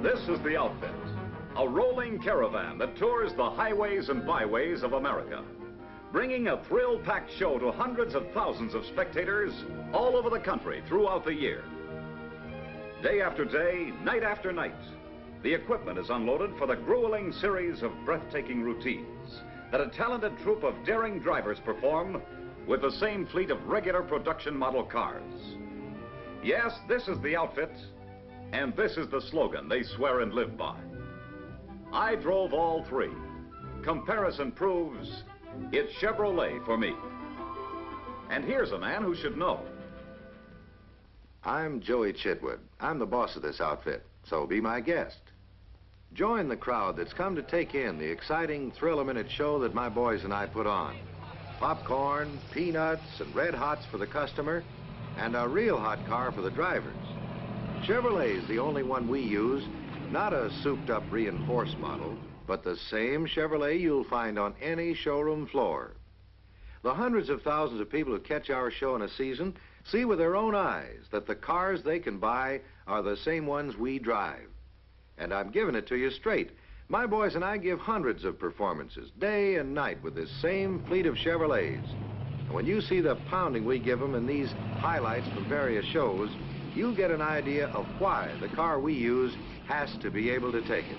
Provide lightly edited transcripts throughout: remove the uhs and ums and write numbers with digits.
This is the outfit, a rolling caravan that tours the highways and byways of America, bringing a thrill-packed show to hundreds of thousands of spectators all over the country throughout the year. Day after day, night after night, the equipment is unloaded for the grueling series of breathtaking routines that a talented troupe of daring drivers perform with the same fleet of regular production model cars. Yes, this is the outfit, and this is the slogan they swear and live by. I drove all three. Comparison proves it's Chevrolet for me. And here's a man who should know. I'm Joey Chitwood. I'm the boss of this outfit, so be my guest. Join the crowd that's come to take in the exciting thrill-a-minute show that my boys and I put on. Popcorn, peanuts, and red hots for the customer, and a real hot car for the drivers. Chevrolet is the only one we use, not a souped-up reinforced model, but the same Chevrolet you'll find on any showroom floor. The hundreds of thousands of people who catch our show in a season see with their own eyes that the cars they can buy are the same ones we drive. And I'm giving it to you straight. My boys and I give hundreds of performances, day and night, with this same fleet of Chevrolets. And when you see the pounding we give them in these highlights from various shows, you'll get an idea of why the car we use has to be able to take it.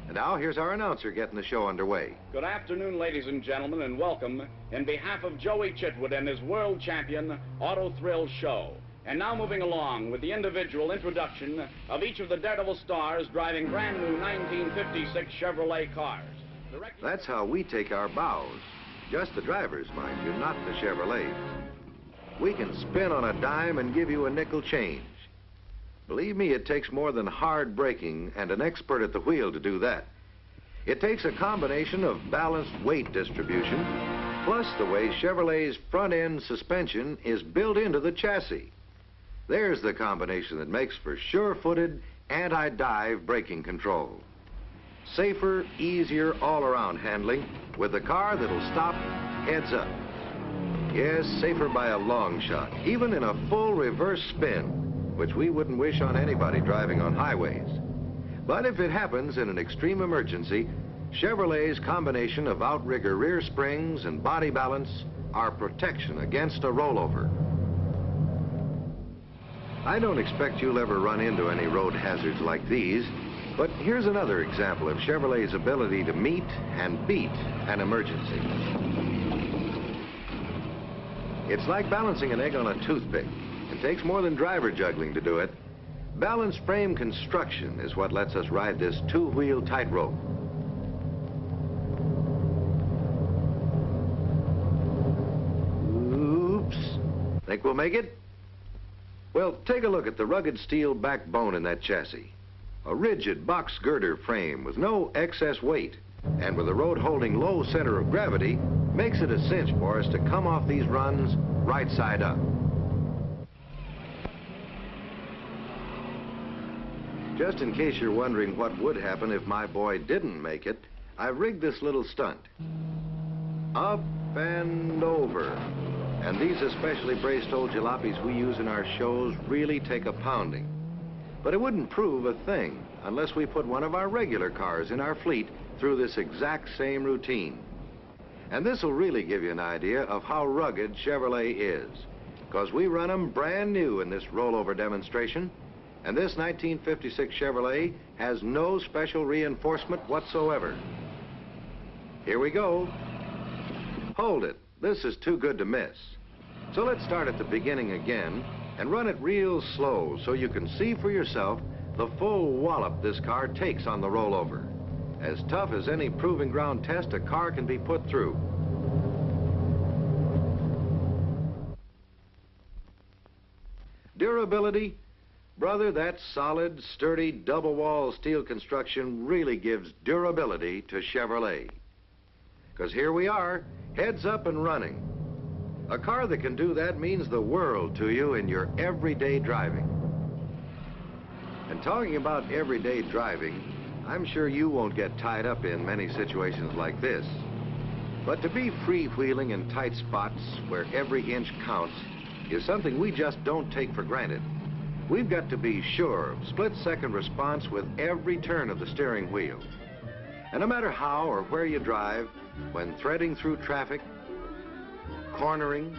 And now, here's our announcer getting the show underway. Good afternoon, ladies and gentlemen, and welcome in behalf of Joey Chitwood and his world champion Auto Thrill Show. And now moving along with the individual introduction of each of the Daredevil stars driving brand new 1956 Chevrolet cars. That's how we take our bows. Just the drivers, mind you, not the Chevrolets. We can spin on a dime and give you a nickel change. Believe me, it takes more than hard braking and an expert at the wheel to do that. It takes a combination of balanced weight distribution, plus the way Chevrolet's front-end suspension is built into the chassis. There's the combination that makes for sure-footed, anti-dive braking control. Safer, easier all-around handling with a car that'll stop heads up. Yes, safer by a long shot, even in a full reverse spin, which we wouldn't wish on anybody driving on highways. But if it happens in an extreme emergency, Chevrolet's combination of outrigger rear springs and body balance are protection against a rollover. I don't expect you'll ever run into any road hazards like these, but here's another example of Chevrolet's ability to meet and beat an emergency. It's like balancing an egg on a toothpick. It takes more than driver juggling to do it. Balanced frame construction is what lets us ride this two-wheel tightrope. Oops. Think we'll make it? Well, take a look at the rugged steel backbone in that chassis. A rigid box girder frame with no excess weight, and with the road holding low center of gravity, makes it a cinch for us to come off these runs right side up. Just in case you're wondering what would happen if my boy didn't make it, I've rigged this little stunt. Up and over. And these especially braced old jalopies we use in our shows really take a pounding. But it wouldn't prove a thing unless we put one of our regular cars in our fleet through this exact same routine. And this will really give you an idea of how rugged Chevrolet is, because we run them brand new in this rollover demonstration, and this 1956 Chevrolet has no special reinforcement whatsoever. Here we go. Hold it. This is too good to miss. So let's start at the beginning again and run it real slow so you can see for yourself the full wallop this car takes on the rollover. As tough as any proving ground test a car can be put through. Durability? Brother, that solid, sturdy, double-wall steel construction really gives durability to Chevrolet. Because here we are, heads up and running. A car that can do that means the world to you in your everyday driving. And talking about everyday driving, I'm sure you won't get tied up in many situations like this. But to be freewheeling in tight spots where every inch counts is something we just don't take for granted. We've got to be sure of split-second response with every turn of the steering wheel. And no matter how or where you drive, when threading through traffic, cornering,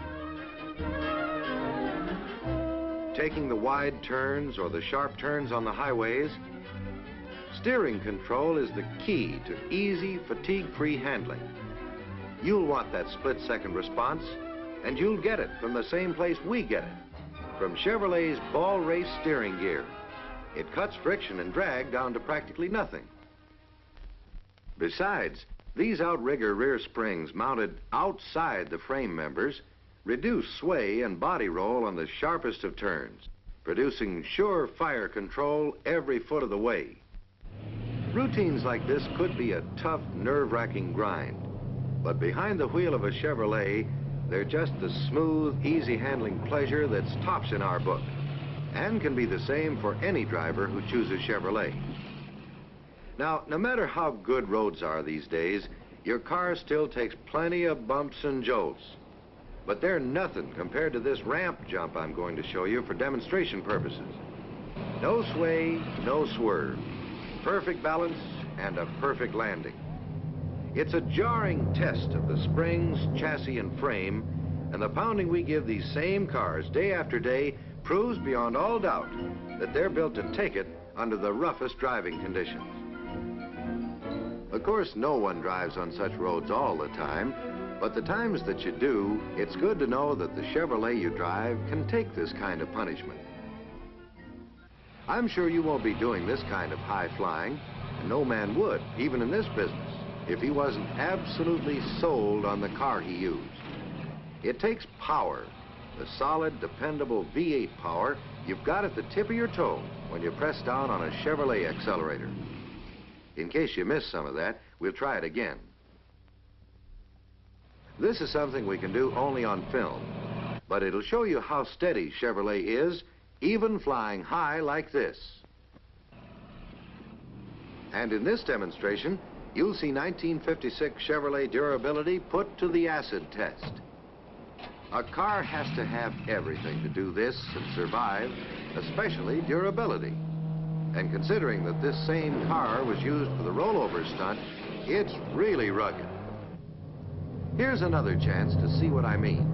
taking the wide turns or the sharp turns on the highways, steering control is the key to easy, fatigue-free handling. You'll want that split-second response, and you'll get it from the same place we get it, from Chevrolet's Ball Race steering gear. It cuts friction and drag down to practically nothing. Besides, these outrigger rear springs mounted outside the frame members reduce sway and body roll on the sharpest of turns, producing sure fire control every foot of the way. Routines like this could be a tough, nerve-wracking grind, but behind the wheel of a Chevrolet, they're just the smooth, easy-handling pleasure that's tops in our book, and can be the same for any driver who chooses Chevrolet. Now, no matter how good roads are these days, your car still takes plenty of bumps and jolts. But they're nothing compared to this ramp jump I'm going to show you for demonstration purposes. No sway, no swerve. Perfect balance and a perfect landing. It's a jarring test of the springs, chassis, and frame, and the pounding we give these same cars day after day proves beyond all doubt that they're built to take it under the roughest driving conditions. Of course, no one drives on such roads all the time, but the times that you do, it's good to know that the Chevrolet you drive can take this kind of punishment. I'm sure you won't be doing this kind of high flying, and no man would, even in this business, if he wasn't absolutely sold on the car he used. It takes power, the solid, dependable V8 power you've got at the tip of your toe when you press down on a Chevrolet accelerator. In case you missed some of that, we'll try it again. This is something we can do only on film, but it'll show you how steady Chevrolet is, even flying high like this. And in this demonstration, you'll see 1956 Chevrolet durability put to the acid test. A car has to have everything to do this and survive, especially durability. And considering that this same car was used for the rollover stunt, it's really rugged. Here's another chance to see what I mean.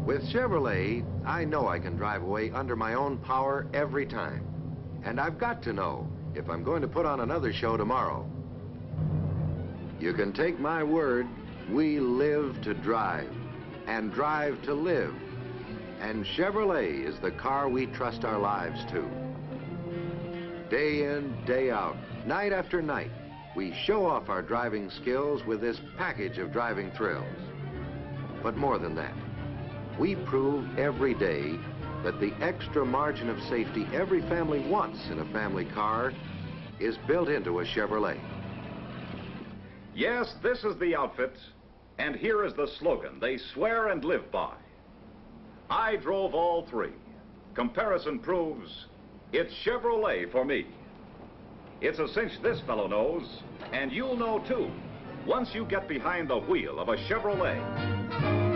With Chevrolet, I know I can drive away under my own power every time. And I've got to know if I'm going to put on another show tomorrow. You can take my word, we live to drive, and drive to live. And Chevrolet is the car we trust our lives to. Day in, day out, night after night, we show off our driving skills with this package of driving thrills. But more than that, we prove every day that the extra margin of safety every family wants in a family car is built into a Chevrolet. Yes, this is the outfit, and here is the slogan they swear and live by. I drove all three. Comparison proves it's Chevrolet for me. It's a cinch this fellow knows, and you'll know too, once you get behind the wheel of a Chevrolet.